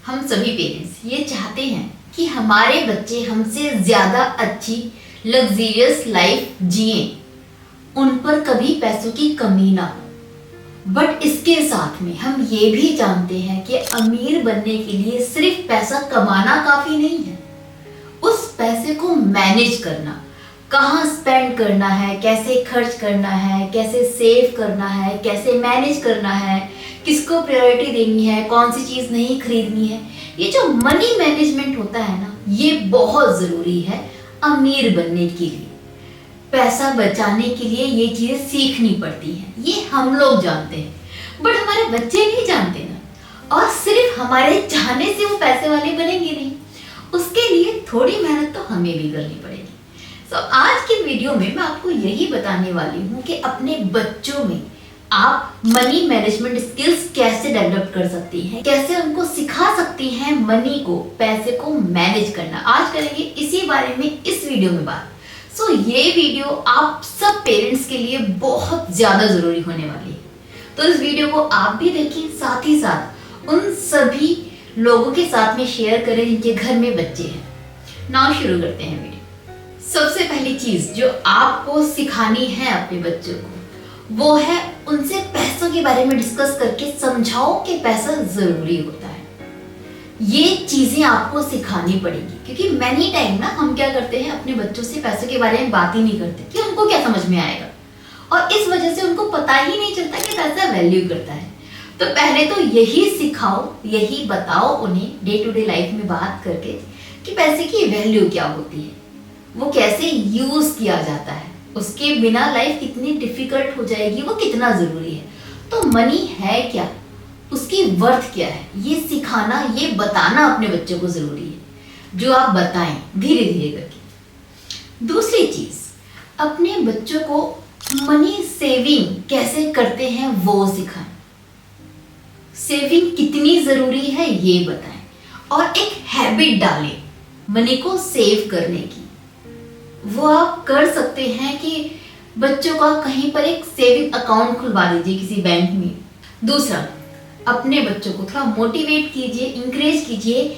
हम सभी पेरेंट्स ये चाहते हैं कि हमारे बच्चे हमसे ज्यादा अच्छी लग्जरियस लाइफ जिए, उन पर कभी पैसों की कमी ना हो। बट इसके साथ में हम ये भी जानते हैं कि अमीर बनने के लिए सिर्फ पैसा कमाना काफी नहीं है। उस पैसे को मैनेज करना, कहाँ स्पेंड करना है, कैसे खर्च करना है, कैसे सेव करना है, कैसे मैनेज करना है, किसको प्रायोरिटी देनी है, कौन सी चीज नहीं खरीदनी है, ये जो मनी मैनेजमेंट होता है ना, ये बहुत जरूरी है अमीर बनने के लिए। पैसा बचाने के लिए ये चीजें सीखनी पड़ती हैं, ये हम लोग जानते हैं बट हमारे बच्चे नहीं जानते ना। और सिर्फ हमारे चाहने से वो पैसे वाले बनेंगे नहीं, उसके लिए थोड़ी मेहनत तो हमें भी करनी पड़ेगी। आज की वीडियो में मैं आपको यही बताने वाली हूँ कि अपने बच्चों में आप मनी मैनेजमेंट स्किल्स कैसे डेवलप कर सकती हैं, कैसे उनको सिखा सकती हैं मनी को, पैसे को मैनेज करना। आज करेंगे इसी बारे में इस वीडियो में बात। ये वीडियो आप सब पेरेंट्स के लिए बहुत ज्यादा जरूरी होने वाली है, तो इस वीडियो को आप भी देखिए, साथ ही साथ उन सभी लोगों के साथ में शेयर करें जिनके घर में बच्चे हैं। नाउ शुरू करते हैं वीडियो। सबसे पहली चीज जो आपको सिखानी है अपने बच्चों को, वो है उनसे पैसों के बारे में डिस्कस करके समझाओ कि पैसा जरूरी होता है। ये चीजें आपको सिखानी पड़ेगी, क्योंकि मैनी टाइम ना हम क्या करते हैं, अपने बच्चों से पैसों के बारे में बात ही नहीं करते कि उनको क्या समझ में आएगा, और इस वजह से उनको पता ही नहीं चलता कि पैसा वैल्यू करता है। तो पहले तो यही सिखाओ, यही बताओ उन्हें डे टू डे लाइफ में बात करके कि पैसे की वैल्यू क्या होती है, वो कैसे यूज किया जाता है, उसके बिना लाइफ कितनी डिफिकल्ट हो जाएगी, वो कितना जरूरी है। तो मनी है क्या, उसकी वर्थ क्या है, ये सिखाना, ये बताना अपने बच्चों को जरूरी है, जो आप बताएं धीरे धीरे करके। दूसरी चीज, अपने बच्चों को मनी सेविंग कैसे करते हैं वो सिखाएं। सेविंग कितनी जरूरी है ये बताएं, और एक हैबिट डालें मनी को सेव करने की। वो आप कर सकते हैं कि बच्चों का कहीं पर एक सेविंग अकाउंट खुलवा दीजिए किसी बैंक में। दूसरा, अपने बच्चों को थोड़ा मोटिवेट कीजिए, इंकरेज कीजिए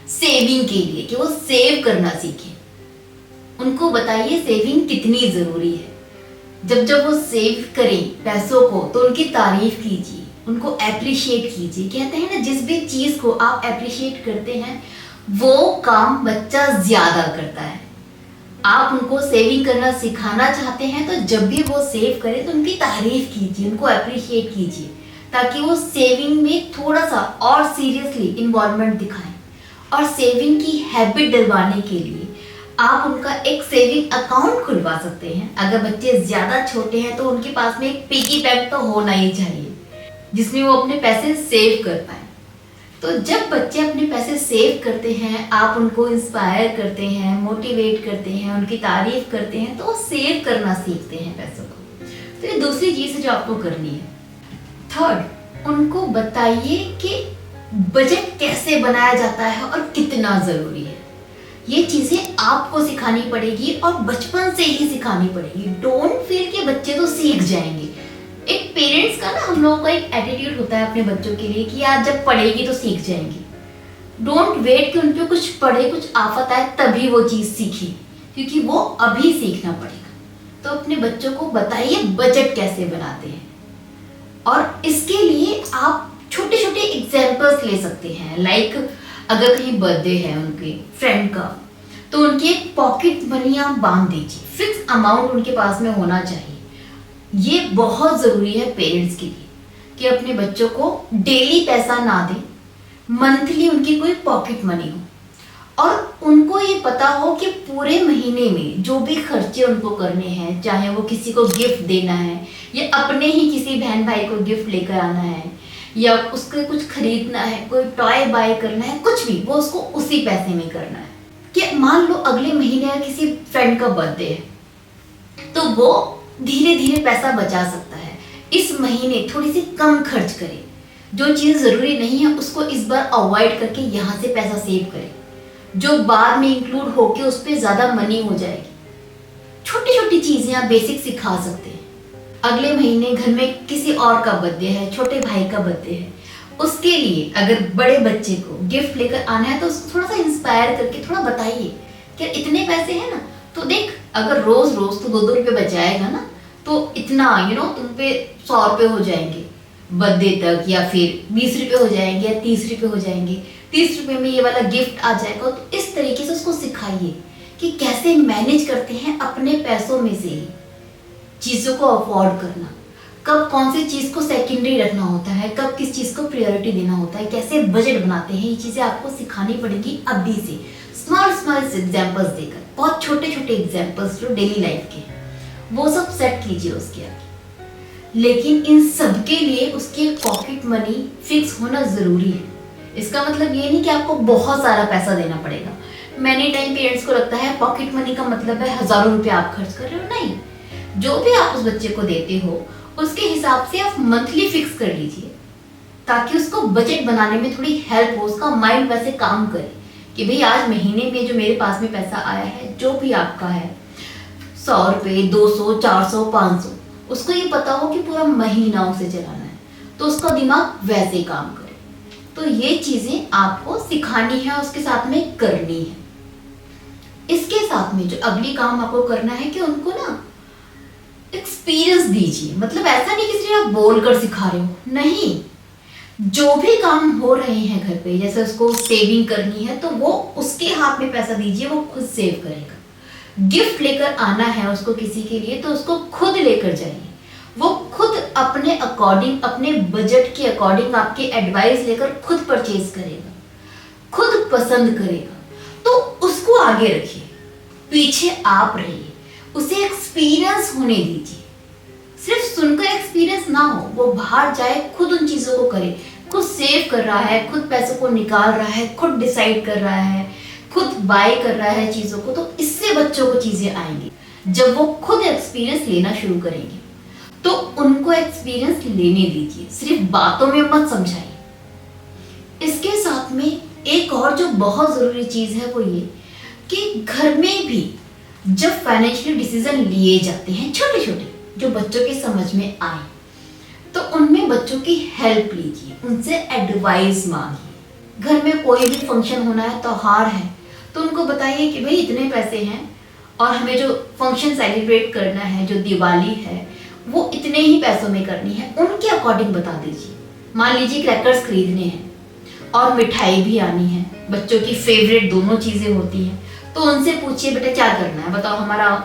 सेविंग के लिए, कि वो सेव करना सीखें। उनको बताइए सेविंग कितनी जरूरी है। जब जब वो सेव करें पैसों को तो उनकी तारीफ कीजिए, उनको एप्रिशिएट कीजिए। कहते हैं ना, जिस भी चीज को आप एप्रिशिएट करते हैं वो काम बच्चा ज्यादा करता है। आप उनको सेविंग करना सिखाना चाहते हैं तो जब भी वो सेव करें तो उनकी तारीफ कीजिए, उनको अप्रिशिएट कीजिए, ताकि वो सेविंग में थोड़ा सा और सीरियसली इन्वॉल्वमेंट दिखाएं। और सेविंग की हैबिट डलवाने के लिए आप उनका एक सेविंग अकाउंट खुलवा सकते हैं। अगर बच्चे ज्यादा छोटे हैं तो उनके पास में एक पिगी बैंक तो होना ही चाहिए, जिसमें वो अपने पैसे सेव कर पाए। तो जब बच्चे अपने पैसे सेव करते हैं, आप उनको इंस्पायर करते हैं, मोटिवेट करते हैं, उनकी तारीफ करते हैं, तो वो सेव करना सीखते हैं पैसों को। तो ये दूसरी चीज है जो आपको करनी है। थर्ड, उनको बताइए कि बजट कैसे बनाया जाता है और कितना जरूरी है। ये चीजें आपको सिखानी पड़ेगी और बचपन से ही सिखानी पड़ेगी। डोंट फील कि बच्चे तो सीख जाएंगे। एक पेरेंट्स का ना, हम लोगों का एक एटीट्यूड होता है अपने बच्चों के लिए कि यार जब पढ़ेगी तो सीख जाएंगी। डोंट वेट कि उन पे कुछ पढ़े, कुछ आफत आए तभी वो चीज सीखे, क्योंकि वो अभी सीखना पड़ेगा। तो अपने बच्चों को बताइए बजट कैसे बनाते हैं, और इसके लिए आप छोटे छोटे एग्जाम्पल्स ले सकते हैं। लाइक अगर कहीं बर्थडे है उनके फ्रेंड का, तो उनकी एक पॉकेट मनी आप बांध दीजिए, फिक्स अमाउंट उनके पास में होना चाहिए। ये बहुत जरूरी है पेरेंट्स के लिए कि अपने बच्चों को डेली पैसा ना दें, मंथली उनकी कोई पॉकेट मनी हो, और उनको ये पता हो कि पूरे महीने में जो भी खर्चे उनको करने हैं, चाहे वो किसी को गिफ्ट देना है या अपने ही किसी बहन भाई को गिफ्ट लेकर आना है, या उसके कुछ खरीदना है, कोई टॉय बाय करना है, कुछ भी, वो उसको उसी पैसे में करना है। कि मान लो अगले महीने किसी फ्रेंड का बर्थडे है, तो वो धीरे धीरे पैसा बचा सकता है। इस महीने थोड़ी सी कम खर्च करे, जो चीज जरूरी नहीं है उसको इस बार अवॉइड करके यहाँ से पैसा सेव करे, जो बाद में इंक्लूड होके उस पर ज्यादा मनी हो जाएगी। छोटी छोटी चीजें आप बेसिक सिखा सकते हैं। अगले महीने घर में किसी और का बर्थडे है, छोटे भाई का बर्थडे है, उसके लिए अगर बड़े बच्चे को गिफ्ट लेकर आना है तो उसको थोड़ा सा इंस्पायर करके थोड़ा बताइए कि इतने पैसे हैं ना, तो देख अगर रोज रोज तो 2-2 रुपए बचाएगा ना, तो इतना तुम पे 100 रुपए हो जाएंगे बर्थडे तक, या फिर 20 रुपए हो जाएंगे या 30 रुपए हो जाएंगे, 30 रुपए में ये वाला गिफ्ट आ जाएगा। तो इस तरीके से उसको सिखाइए कि कैसे मैनेज करते हैं अपने पैसों में से ही चीजों को अफोर्ड करना, कब कौन सी चीज को सेकेंडरी रखना होता है, कब किस चीज को प्रायोरिटी देना होता है, कैसे बजट बनाते हैं, ये चीजें आपको सिखानी पड़ेगी अभी से, स्मॉल स्मॉल एग्जांपल्स देकर, बहुत छोटे छोटे एग्जांपल्स जो डेली लाइफ के हैं वो सब सेट कीजिए उसके आगे। लेकिन इन सब के लिए उसकी पॉकेट मनी फिक्स होना जरूरी है। इसका मतलब ये नहीं कि आपको बहुत सारा पैसा देना पड़ेगा। मैनी टाइम पेरेंट्स को लगता है पॉकेट मनी का मतलब है हजारों रुपए आप खर्च कर रहे हो। नहीं, जो भी आप उस बच्चे को देते हो उसके हिसाब से आप मंथली फिक्स कर लीजिए, ताकि उसको बजट बनाने में थोड़ी हेल्प हो, उसका माइंड वैसे काम करे कि भाई आज महीने में जो मेरे पास में पैसा आया है, जो भी आपका है 100 रुपए, 200, 400, 500, उसको ये पता हो कि पूरा महीना उसे चलाना है, तो उसका दिमाग वैसे काम करे। तो ये चीजें आपको सिखानी है, उसके साथ में करनी है। इसके साथ में जो अगली काम आपको करना है कि उनको ना एक्सपीरियंस दीजिए। मतलब ऐसा नहीं कि सिर्फ आप बोलकर सिखा रहे हो, नहीं, जो भी काम हो रहे हैं घर पे, जैसे उसको सेविंग करनी है तो वो उसके हाथ में पैसा दीजिए, वो खुद सेव करेगा। गिफ्ट लेकर आना है उसको किसी के लिए तो उसको खुद लेकर जाइए, वो खुद अपने अकॉर्डिंग, अपने बजट के अकॉर्डिंग आपके एडवाइस लेकर खुद परचेज करेगा, खुद पसंद करेगा। तो उसको आगे रखिए, पीछे आप रहिए, उसे एक्सपीरियंस होने दीजिए। सिर्फ सुनकर एक्सपीरियंस ना हो, वो बाहर जाए, खुद उन चीजों को करे, खुद सेव कर रहा है, खुद पैसों को निकाल रहा है, खुद डिसाइड कर रहा है, खुद बाय कर रहा है चीजों को। तो इससे बच्चों को चीजें आएंगी। जब वो खुद एक्सपीरियंस लेना शुरू करेंगे तो उनको एक्सपीरियंस लेने दीजिए, सिर्फ बातों में मत समझाइए। इसके साथ में एक और जो बहुत जरूरी चीज है वो ये कि घर में भी जब फाइनेंशियल डिसीजन लिए जाते हैं छोटे छोटे, जो बच्चों की समझ में आए, तो उनमें बच्चों की हेल्प लीजिए, उनसे एडवाइस मांगिए। घर में कोई भी फंक्शन होना है, त्योहार है, तो उनको बताइए कि भाई इतने पैसे हैं और हमें जो फंक्शन सेलिब्रेट करना है, जो दिवाली है, वो इतने ही पैसों में करनी है, उनके अकॉर्डिंग बता दीजिए। मान लीजिए क्रैकर्स खरीदने हैं और मिठाई भी आनी है, बच्चों की फेवरेट दोनों चीजें होती हैं, तो उनसे पूछिए बेटा क्या करना है, बताओ,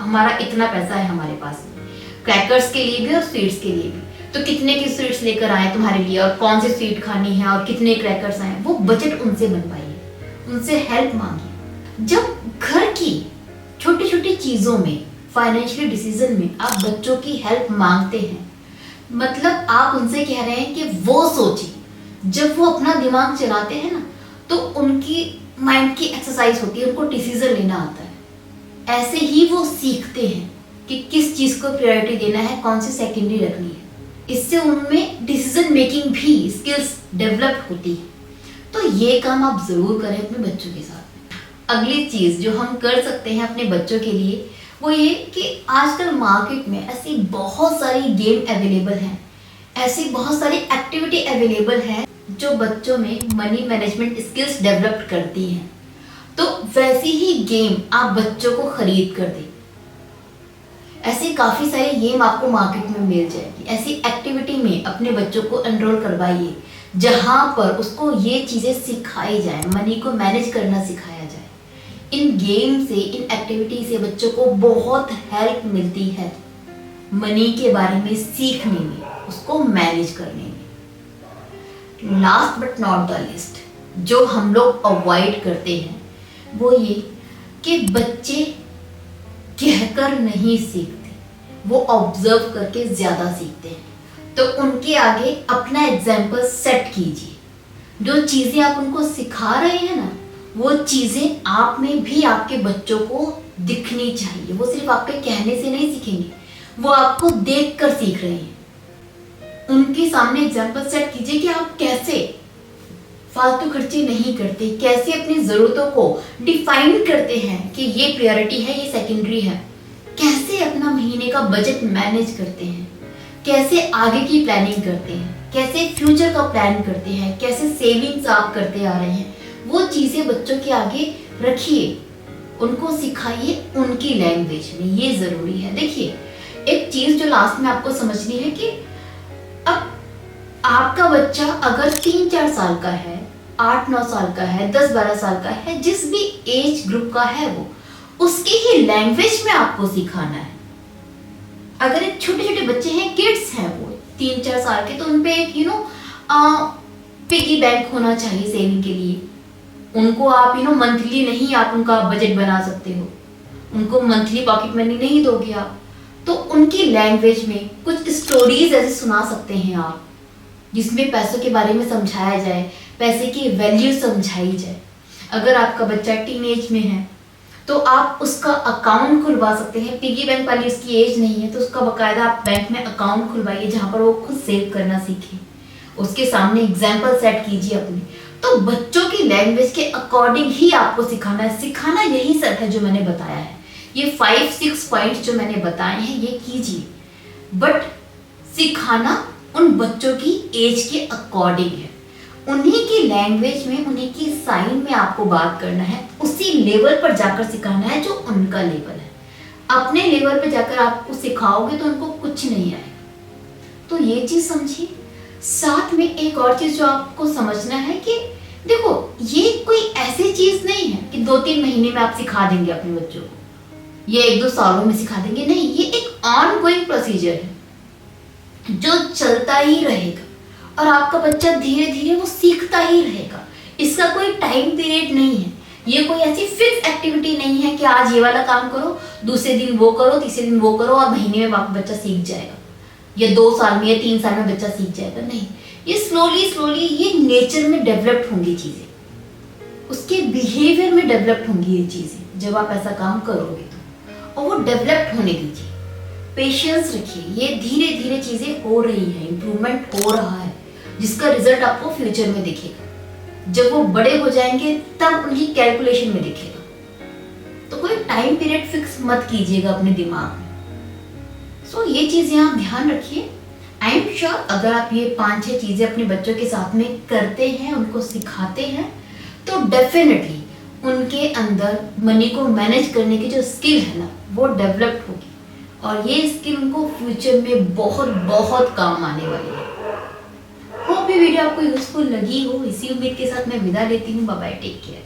हमारा इतना पैसा है हमारे पास में, क्रैकर्स के लिए भी और स्वीट्स के लिए भी, तो कितने की स्वीट्स लेकर आए तुम्हारे लिए और कौन सी स्वीट खानी है और कितने क्रैकर्स आए, वो बजट उनसे बनवाइए, उनसे हेल्प मांगिए। जब घर की छोटी छोटी चीजों में, फाइनेंशियल डिसीजन में आप बच्चों की हेल्प मांगते हैं, मतलब आप उनसे कह रहे हैं कि वो सोचिए। जब वो अपना दिमाग चलाते हैं ना, तो उनकी माइंड की एक्सरसाइज होती है, उनको डिसीजन लेना आता है। ऐसे ही वो सीखते हैं कि किस चीज को प्रायोरिटी देना है, कौन सी सेकेंडरी रखनी है। इससे उनमें डिसीजन मेकिंग भी स्किल्स डेवलप होती है। तो ये काम आप जरूर करें अपने बच्चों के साथ। अगली चीज जो हम कर सकते हैं अपने बच्चों के लिए वो ये कि आजकल मार्केट में ऐसी बहुत सारी गेम अवेलेबल हैं, ऐसी बहुत सारी एक्टिविटी अवेलेबल है जो बच्चों में मनी मैनेजमेंट स्किल्स डेवलप करती हैं। तो वैसी ही गेम आप बच्चों को खरीद कर दें। ऐसी काफी सारी गेम आपको मार्केट में मिल जाएगी। ऐसी एक्टिविटी में अपने बच्चों को एनरोल करवाइए जहां पर उसको ये चीजें सिखाई जाए, मनी को मैनेज करना सिखाया जाए। इन गेम से, इन एक्टिविटी से बच्चों को बहुत हेल्प मिलती है मनी के बारे में सीखने में, उसको मैनेज करने में। Last but not the list, जो हम लोग अवॉइड करते हैं वो ये कि बच्चे कहकर नहीं सीखते, वो ऑब्जर्व करके ज्यादा सीखते हैं। तो उनके आगे अपना एग्जाम्पल सेट कीजिए। जो चीजें आप उनको सिखा रहे हैं ना, वो चीजें आप में भी आपके बच्चों को दिखनी चाहिए। वो सिर्फ आपके कहने से नहीं सीखेंगे, वो आपको देखकर सीख रहे हैं। उनके सामने एग्जाम्पल सेट कीजिए कि आप कैसे फालतू खर्चे नहीं करते, कैसे अपनी जरूरतों को डिफाइन करते हैं कि ये प्रायोरिटी है, ये सेकेंडरी है, कैसे अपना महीने का बजट मैनेज करते हैं, कैसे आगे की प्लानिंग करते हैं। कैसे फ्यूचर का प्लान करते हैं, कैसे सेविंग्स आप करते आ रहे हैं, वो चीजें बच्चों के आगे रखिए, उनको सिखाइए उनकी लैंग्वेज में, ये जरूरी है। देखिए एक चीज जो लास्ट में आपको समझनी है कि अब आपका बच्चा अगर 3-4 साल का है, 8-9 साल का है, 10-12 साल का है, जिस भी एज ग्रुप का है वो, उसकी ही लैंग्वेज में आपको सिखाना है। अगर एक छोटे छोटे बच्चे हैं, किड्स हैं, वो 3-4 साल के, तो उनपे एक पिगी बैंक होना चाहिए सेविंग के लिए। उनको आप मंथली नहीं आप उनका बजट बना सकते हो, उनको मंथली पॉकेट मनी नहीं दोगे आप, तो उनकी लैंग्वेज में कुछ स्टोरीज ऐसे सुना सकते हैं आप, जिसमें पैसों के बारे में समझाया जाए, पैसे की वैल्यू समझाई जाए। अगर आपका बच्चा टीनेज में है तो आप उसका अकाउंट खुलवा सकते हैं। पिगी बैंक वाली उसकी एज नहीं है तो उसका बकायदा आप बैंक में अकाउंट खुलवाइए, जहां पर वो खुद सेव करना सीखे, उसके सामने एग्जाम्पल सेट कीजिए अपने। तो बच्चों की लैंग्वेज के अकॉर्डिंग ही आपको सिखाना है। सिखाना यही सब है जो मैंने बताया है, ये 5-6 पॉइंट जो मैंने बताए हैं ये कीजिए, बट सिखाना उन बच्चों की एज के अकॉर्डिंग है, उन्हीं की लैंग्वेज में, उन्हीं की साइन में आपको बात करना है, उसी लेवल पर जाकर सिखाना है जो उनका लेवल है। अपने लेवल पर जाकर आपको सिखाओगे तो उनको कुछ नहीं आएगा। तो ये चीज समझिए। साथ में एक और चीज जो आपको समझना है कि देखो ये कोई ऐसी चीज नहीं है कि 2-3 महीने में आप सिखा देंगे अपने बच्चों को, ये 1-2 सालों में सिखा देंगे, नहीं, ये एक ऑन गोइंग प्रोसीजर है जो चलता ही रहेगा और आपका बच्चा धीरे धीरे वो सीखता ही रहेगा। इसका कोई टाइम पीरियड नहीं है, ये कोई ऐसी फिक्स एक्टिविटी नहीं है कि आज ये वाला काम करो, दूसरे दिन वो करो, तीसरे दिन वो करो और महीने में आपका बच्चा सीख जाएगा, या 2 साल में या 3 साल में बच्चा सीख जाएगा। नहीं, ये स्लोली ये नेचर में डेवलप्ड होंगी चीजें, उसके बिहेवियर में डेवलप्ड होंगी ये चीजें जब आप ऐसा काम करोगे तो, और वो डेवलप्ड होने दीजिए, पेशेंस रखिए। ये धीरे धीरे चीजें हो रही है, इंप्रूवमेंट हो रहा है, जिसका रिजल्ट आपको फ्यूचर में दिखेगा। जब वो बड़े हो जाएंगे तब उनकी कैलकुलेशन में दिखेगा। तो कोई टाइम पीरियड फिक्स मत कीजिएगा अपने दिमाग में। सो ये चीजें आप ध्यान रखिए। आई एम श्योर अगर आप ये 5-6 चीजें अपने बच्चों के साथ में करते हैं, उनको सिखाते हैं, तो डेफिनेटली उनके अंदर मनी को मैनेज करने की जो स्किल है ना वो डेवलप्ड होगी, और ये स्किल उनको फ्यूचर में बहुत बहुत काम आने वाली है। होप ये वीडियो आपको यूजफुल लगी हो, इसी उम्मीद के साथ मैं विदा लेती हूँ। Bye bye, take care.